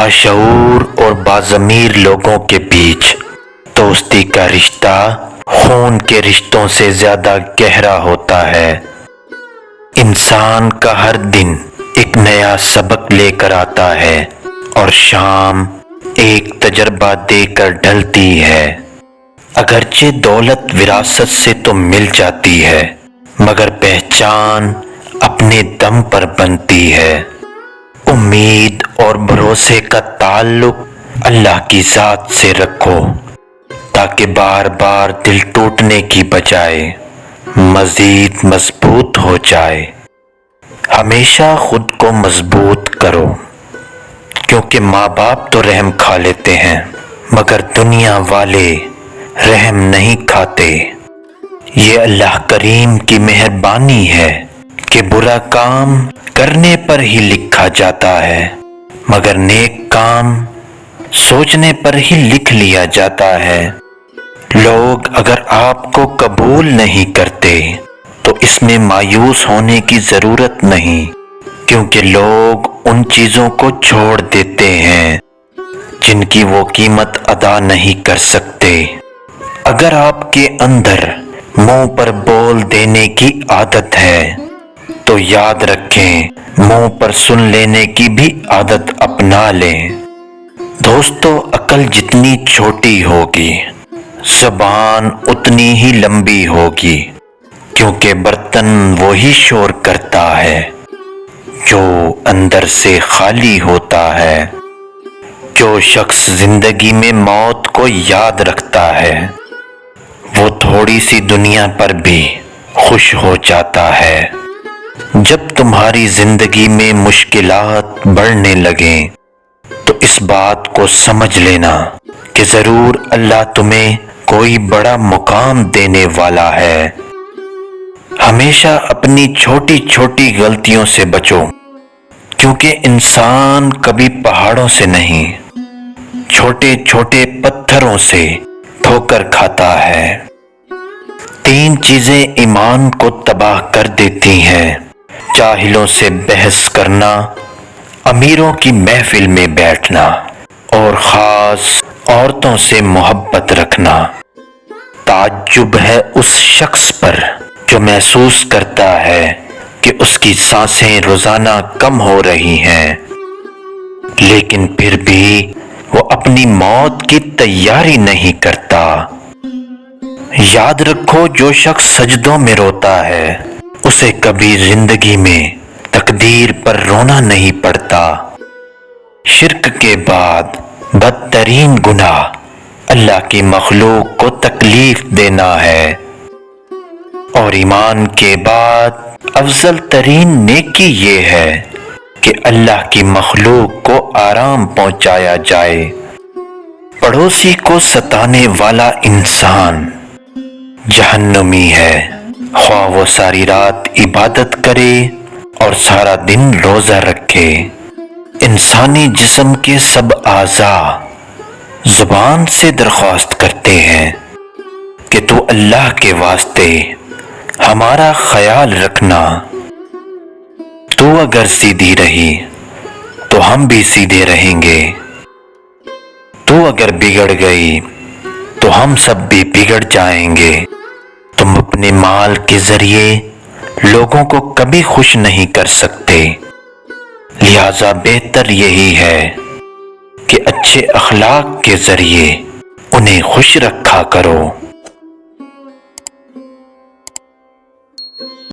باشعور اور باضمیر لوگوں کے بیچ دوستی کا رشتہ خون کے رشتوں سے زیادہ گہرا ہوتا ہے۔ انسان کا ہر دن ایک نیا سبق لے کر آتا ہے اور شام ایک تجربہ دے کر ڈھلتی ہے۔ اگرچہ دولت وراثت سے تو مل جاتی ہے، مگر پہچان اپنے دم پر بنتی ہے۔ امید اور بھروسے کا تعلق اللہ کی ذات سے رکھو تاکہ بار بار دل ٹوٹنے کی بجائے مزید مضبوط ہو جائے۔ ہمیشہ خود کو مضبوط کرو، کیونکہ ماں باپ تو رحم کھا لیتے ہیں مگر دنیا والے رحم نہیں کھاتے۔ یہ اللہ کریم کی مہربانی ہے کہ برا کام کرنے پر ہی لکھا جاتا ہے مگر نیک کام سوچنے پر ہی لکھ لیا جاتا ہے۔ لوگ اگر آپ کو قبول نہیں کرتے تو اس میں مایوس ہونے کی ضرورت نہیں، کیونکہ لوگ ان چیزوں کو چھوڑ دیتے ہیں جن کی وہ قیمت ادا نہیں کر سکتے۔ اگر آپ کے اندر منہ پر بول دینے کی عادت ہے تو یاد رکھیں منہ پر سن لینے کی بھی عادت اپنا لیں۔ دوستو، عقل جتنی چھوٹی ہوگی زبان اتنی ہی لمبی ہوگی، کیونکہ برتن وہی شور کرتا ہے جو اندر سے خالی ہوتا ہے۔ جو شخص زندگی میں موت کو یاد رکھتا ہے وہ تھوڑی سی دنیا پر بھی خوش ہو جاتا ہے۔ جب تمہاری زندگی میں مشکلات بڑھنے لگیں تو اس بات کو سمجھ لینا کہ ضرور اللہ تمہیں کوئی بڑا مقام دینے والا ہے۔ ہمیشہ اپنی چھوٹی چھوٹی غلطیوں سے بچو، کیونکہ انسان کبھی پہاڑوں سے نہیں چھوٹے چھوٹے پتھروں سے ٹھوکر کھاتا ہے۔ 3 چیزیں ایمان کو تباہ کر دیتی ہیں: جاہلوں سے بحث کرنا، امیروں کی محفل میں بیٹھنا اور خاص عورتوں سے محبت رکھنا۔ تعجب ہے اس شخص پر جو محسوس کرتا ہے کہ اس کی سانسیں روزانہ کم ہو رہی ہیں، لیکن پھر بھی وہ اپنی موت کی تیاری نہیں کرتا۔ یاد رکھو، جو شخص سجدوں میں روتا ہے اسے کبھی زندگی میں تقدیر پر رونا نہیں پڑتا۔ شرک کے بعد بدترین گناہ اللہ کی مخلوق کو تکلیف دینا ہے، اور ایمان کے بعد افضل ترین نیکی یہ ہے کہ اللہ کی مخلوق کو آرام پہنچایا جائے۔ پڑوسی کو ستانے والا انسان جہنمی ہے، خواہ وہ ساری رات عبادت کرے اور سارا دن روزہ رکھے۔ انسانی جسم کے سب اعضاء زبان سے درخواست کرتے ہیں کہ تو اللہ کے واسطے ہمارا خیال رکھنا۔ تو اگر سیدھی رہی تو ہم بھی سیدھے رہیں گے، تو اگر بگڑ گئی تو ہم سب بھی بگڑ جائیں گے۔ تم اپنے مال کے ذریعے لوگوں کو کبھی خوش نہیں کر سکتے، لہذا بہتر یہی ہے کہ اچھے اخلاق کے ذریعے انہیں خوش رکھا کرو۔